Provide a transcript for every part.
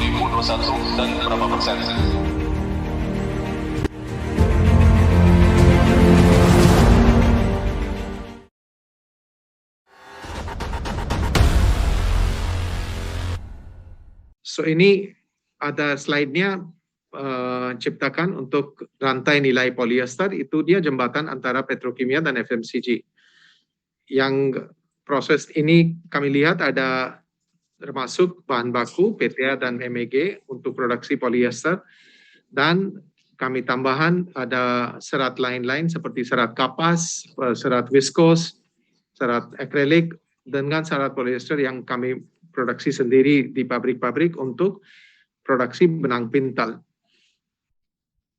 2021 dan berapa persen? So ini ada slide-nya ciptakan untuk rantai nilai polyester, itu dia jembatan antara petrokimia dan FMCG. Yang proses ini kami lihat ada termasuk bahan baku PTA dan MEG untuk produksi polyester, dan kami tambahan ada serat lain-lain seperti serat kapas, serat viskos, serat akrilik, dengan serat polyester yang kami produksi sendiri di pabrik-pabrik untuk produksi benang pintal.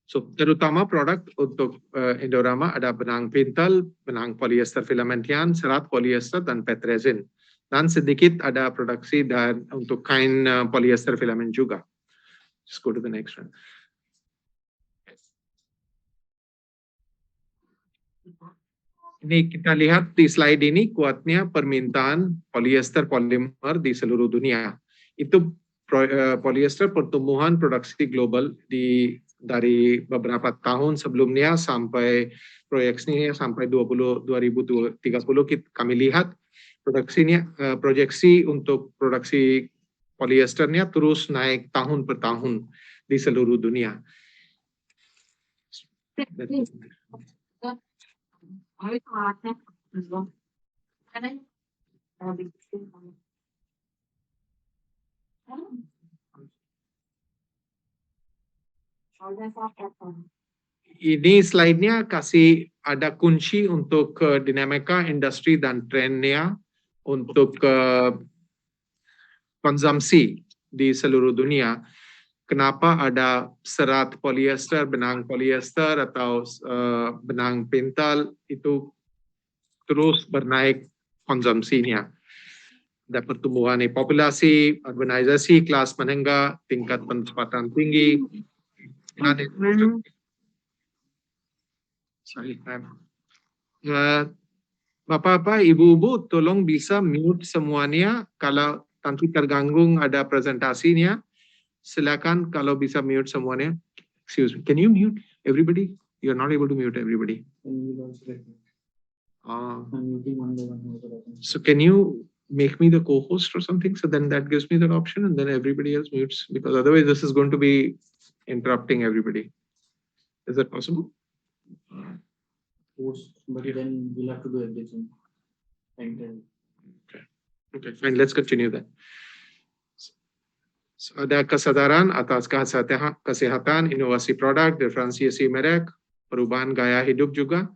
So, terutama produk untuk Indorama ada benang pintal, benang polyester filament yarn, serat polyester, dan PET resin. Dan sedikit ada produksi dan untuk kain polyester filament juga. Just go to the next one. Ini kita lihat di slide ini kuatnya permintaan polyester polimer di seluruh dunia. Itu polyester pertumbuhan produksi global dari beberapa tahun sebelumnya sampai proyeksinya sampai 2030 kami lihat proyeksi untuk produksi polyesternya terus naik tahun per tahun di seluruh dunia. Ini slide-nya kasih ada kunci untuk dinamika industri dan trennya untuk konsumsi di seluruh dunia. Kenapa ada serat polyester, benang polyester atau benang pintal itu terus bernaik konsumsinya. Ada pertumbuhan populasi, urbanisasi, kelas menengah, tingkat pendapatan tinggi. Bapak-bapak, ibu-ibu, tolong bisa mute semuanya. Kalau nanti terganggu ada presentasinya, silakan kalau bisa mute semuanya. Excuse me, can you mute everybody? You're not able to mute everybody. So can you make me the co-host or something? So then that gives me that option and then everybody else mutes, because otherwise this is going to be interrupting everybody. Is that possible? But then we'll have to do everything. Okay, fine. Let's continue then. So, ada kesadaran atas kesehatan, inovasi produk, diferensiasi merek, perubahan gaya hidup juga.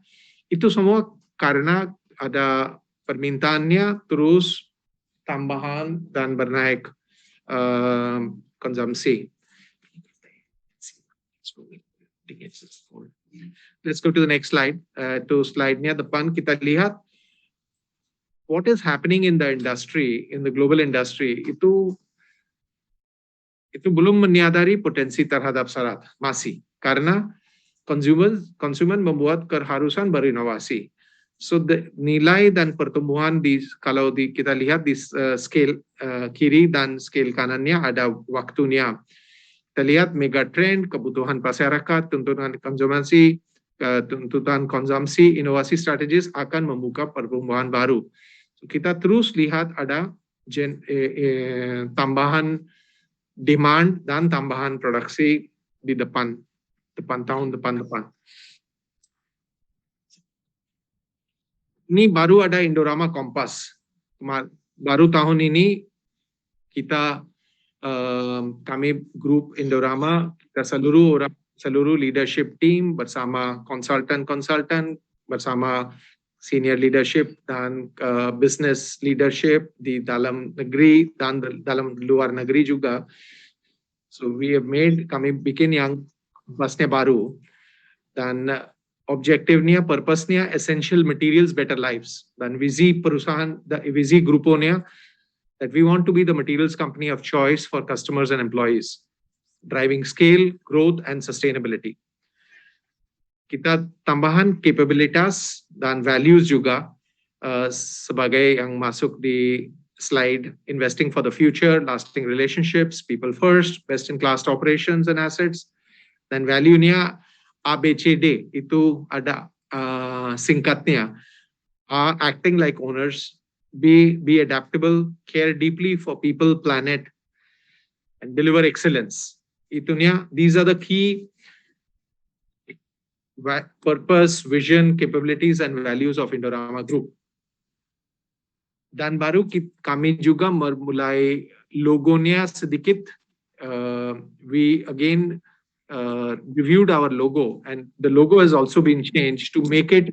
Itu semua karena ada permintaannya terus tambahan dan bernaik konsumsi. Let's go to the next slide. To slide-nya depan kita lihat what is happening in the industry, in the global industry, itu belum menyadari potensi terhadap serat, masih. Karena konsumen membuat keharusan berinovasi. So nilai dan pertumbuhan kalau kita lihat di scale kiri dan scale kanannya ada waktunya. Kita lihat megatrend, kebutuhan masyarakat, tuntutan konsumsi, tuntutan konsumsi, inovasi strategis akan membuka pertumbuhan baru. So, kita terus lihat ada tambahan demand dan tambahan produksi di depan tahun depan. Ini baru ada Indorama Kompas. Baru tahun ini kita kami grup Indorama, kita seluruh leadership team bersama konsultan bersama senior leadership dan business leadership di dalam negeri dan dalam luar negeri juga. So kami bikin yang kompasnya baru, dan objektifnya, purpose-nya essential materials better lives, dan visi perusahaan, visi gruponya that we want to be the materials company of choice for customers and employees, driving scale, growth, and sustainability. Kita tambahan capabilitas dan values juga sebagai yang masuk di slide, investing for the future, lasting relationships, people first, best-in-class operations and assets. Dan value-nya ABCD, itu ada singkatnya. Acting like owners, be adaptable, care deeply for people, planet, and deliver excellence. Itunya, these are the key purpose, vision, capabilities, and values of Indorama Group. Dan baru kami juga mulai logonya sedikit. We again reviewed our logo, and the logo has also been changed to make it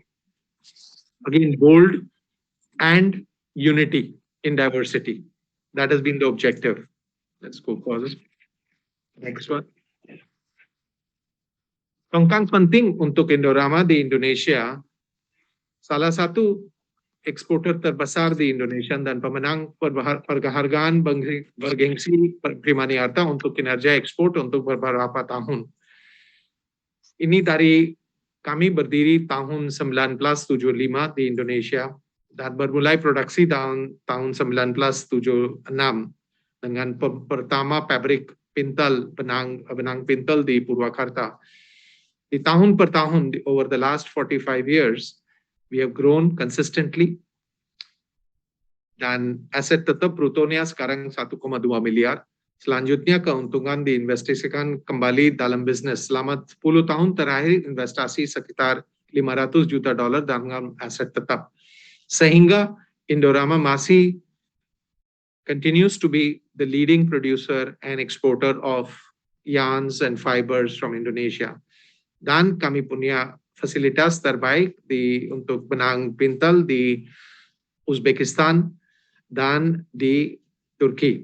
again bold and unity in diversity. That has been the objective. Let's go forward. Next one. Tongkang penting untuk Indorama di Indonesia, salah satu eksporter terbesar di Indonesia dan pemenang penghargaan bergengsi Primaniarta untuk kinerja ekspor untuk beberapa tahun. Ini dari kami berdiri tahun 1975 di Indonesia dan bermulai produksi tahun 1976 dengan pertama pabrik pintal benang pintal di Purwakarta. Di tahun per tahun, over the last 45 years, we have grown consistently. Dan aset tetap brutonya sekarang 1,2 miliar. Selanjutnya keuntungan diinvestasikan kembali dalam bisnis. Selama 10 tahun terakhir investasi sekitar $500 juta dalam aset tetap. Sehingga Indorama masih continues to be the leading producer and exporter of yarns and fibers from Indonesia. Dan kami punya fasilitas terbaik untuk benang pintal di Uzbekistan dan di Turki.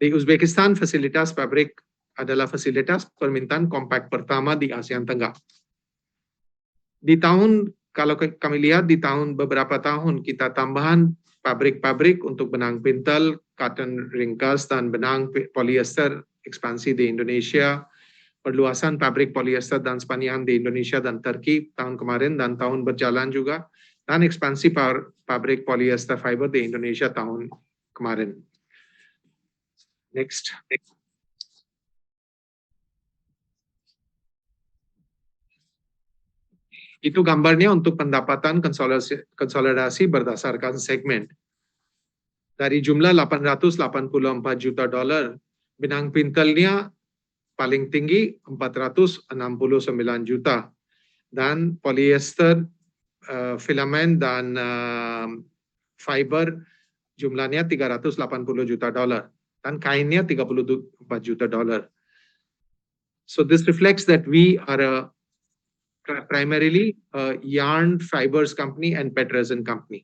Di Uzbekistan, fasilitas pabrik adalah fasilitas permintaan kompak pertama di ASEAN Tenggara. Kalau kami lihat di beberapa tahun, kita tambahan pabrik-pabrik untuk benang pintal, cotton ringkas, dan benang polyester ekspansi di Indonesia, perluasan pabrik polyester dan Spanian di Indonesia dan Turki tahun kemarin dan tahun berjalan juga, dan ekspansi pabrik polyester fiber di Indonesia tahun kemarin. Next. Itu gambarnya untuk pendapatan konsolidasi berdasarkan segmen. Dari jumlah $884 juta, benang pintalnya paling tinggi 469 juta. Dan polyester, filament, dan fiber jumlahnya $380 juta. Dan kainnya $34 juta. So this reflects that we are primarily a yarn fibers company and pet resin company.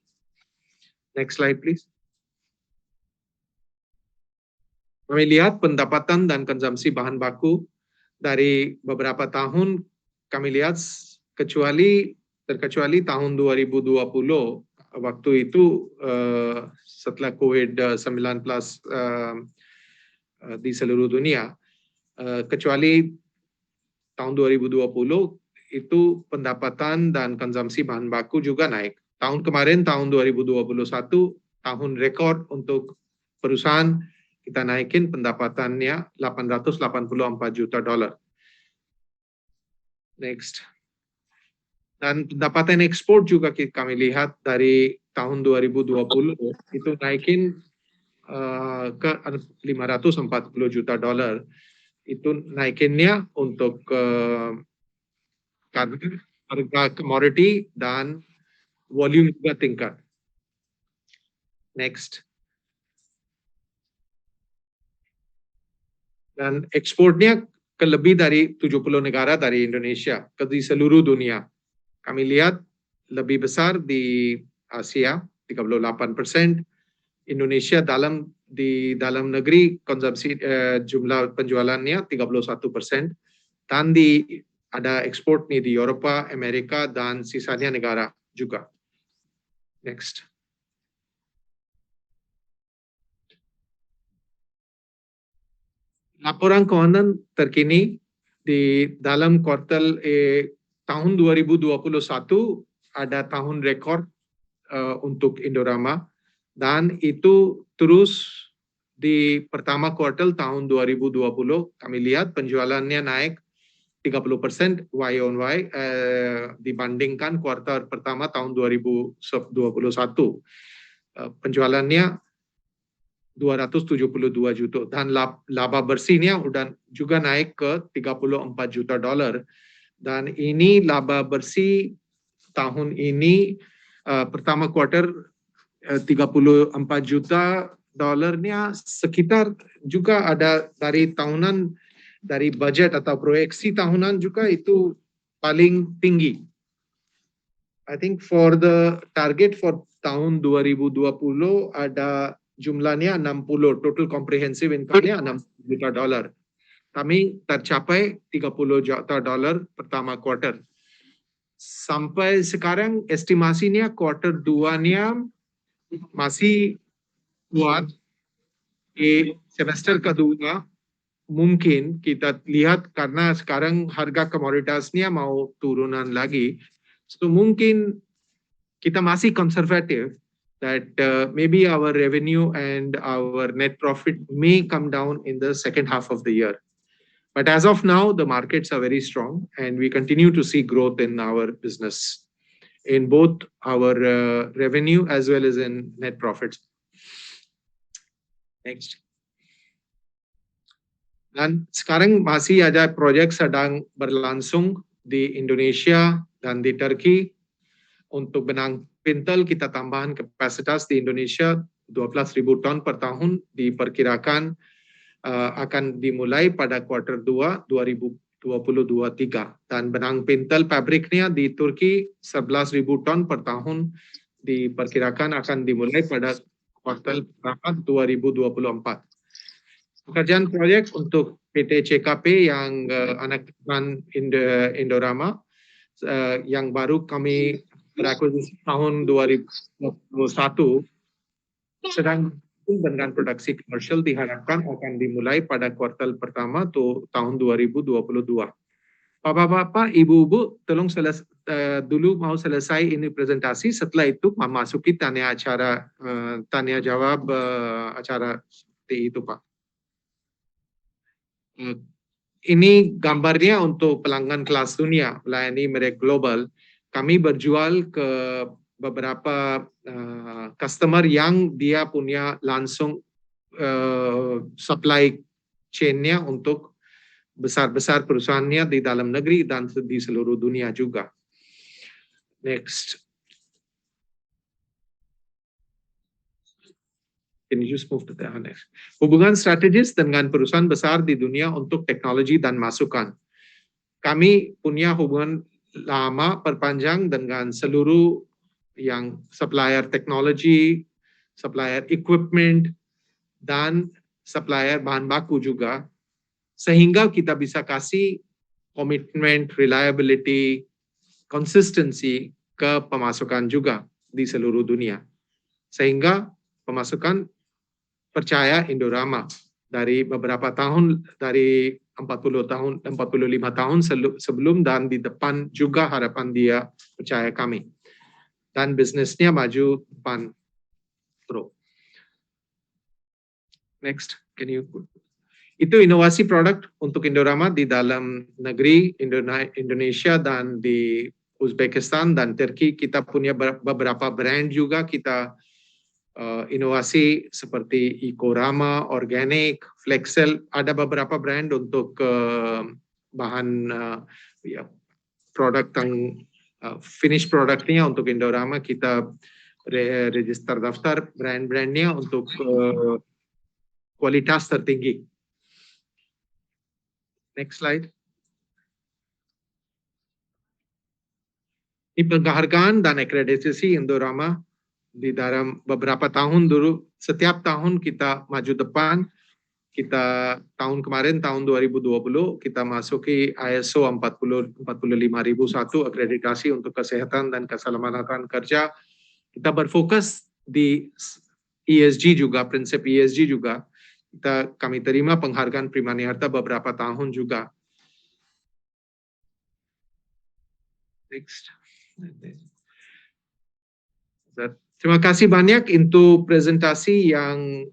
Next slide, please. Kami lihat pendapatan dan konsumsi bahan baku dari beberapa tahun. Kami lihat terkecuali tahun 2020, waktu itu setelah COVID-19 di seluruh dunia, kecuali tahun 2020 itu pendapatan dan konsumsi bahan baku juga naik. Tahun kemarin, tahun 2021, tahun rekor untuk perusahaan, kita naikin pendapatannya $884 juta. Next. Dan pendapatan ekspor juga kami lihat dari tahun 2020 itu naikin ke $540 juta. Itu naikinnya untuk harga commodity dan volume juga tingkat. Next. Dan ekspornya ke lebih dari 70 negara dari Indonesia ke di seluruh dunia. Kami lihat lebih besar di Asia 38%, Indonesia di dalam negeri konsumsi jumlah penjualannya 31%, dan ada ekspor nih di Eropa, Amerika, dan sisanya negara juga. Next. Laporan keuangan terkini di dalam kuartal tahun 2021 ada tahun rekor untuk Indorama Dan itu terus di pertama kuartal tahun 2020 kami lihat penjualannya naik 30% Y on Y dibandingkan kuartal pertama tahun 2021. Penjualannya 272 juta dan laba bersihnya udah juga naik ke 34 juta dolar. Dan ini laba bersih tahun ini pertama kuartal 34 juta dolarnya sekitar juga ada dari tahunan, dari budget atau proyeksi tahunan juga itu paling tinggi. I think for the target for tahun 2020 ada jumlahnya 60, total comprehensive income-nya 60 juta dolar. Kami tercapai 30 juta dolar pertama kuartal. Sampai sekarang estimasinya kuartal 2-nya masih kuat. Di semester kedua mungkin kita lihat karena sekarang harga komoditasnya mau turunan lagi. So mungkin kita masih konservatif that maybe our revenue and our net profit may come down in the second half of the year. But as of now, the markets are very strong and we continue to see growth in our business in both our revenue as well as in net profits. Next. Dan sekarang masih ada proyek sedang berlangsung di Indonesia dan di Turki. Untuk benang pintel kita tambahan kapasitas di Indonesia 12.000 ton per tahun diperkirakan akan dimulai pada kuartal 2 2023 dan benang pintel pabriknya di Turki 11.000 ton per tahun diperkirakan akan dimulai pada kuartal 2024. Pekerjaan proyek untuk PT CKP yang anak perusahaan Indorama yang baru kami berakuisisi tahun 2021 sedang dengan produksi komersial diharapkan akan dimulai pada kuartal pertama tahun 2022. Bapak-bapak, ibu-ibu, tolong dulu mau selesai ini presentasi. Setelah itu memasuki tanya jawab acara seperti itu, Pak. Ini gambarnya untuk pelanggan kelas dunia, melayani merek global. Kami berjual ke beberapa customer yang dia punya langsung supply chain-nya untuk besar-besar perusahaannya di dalam negeri dan di seluruh dunia juga. Next. Can you just move to the next? Hubungan strategis dengan perusahaan besar di dunia untuk teknologi dan masukan. Kami punya hubungan lama perpanjang dengan seluruh yang supplier teknologi, supplier equipment, dan supplier bahan baku juga. Sehingga kita bisa kasih commitment, reliability, consistency ke pemasukan juga di seluruh dunia. Sehingga pemasukan percaya Indorama dari beberapa tahun, dari 40 tahun, 45 tahun sebelum dan di depan juga harapan dia percaya kami. Dan bisnisnya maju depan terus. Next, can you put? Itu inovasi produk untuk Indorama di dalam negeri Indonesia dan di Uzbekistan dan Turki. Kita punya beberapa brand juga kita inovasi seperti Ecorama, Organic, Flexel. Ada beberapa brand untuk bahan produk yang finish produknya untuk Indorama. Kita register daftar brand-brandnya untuk kualitas tertinggi. Next slide. Ini penghargaan dan akreditasi Indorama di dalam beberapa tahun dulu. Setiap tahun kita maju depan. Kita tahun kemarin, tahun 2020, kita masuki ISO 45001 akreditasi untuk kesehatan dan keselamatan kerja. Kita berfokus di ESG juga, prinsip ESG juga. Kami terima penghargaan Primaniarta beberapa tahun juga. Next. Terima kasih banyak untuk presentasi yang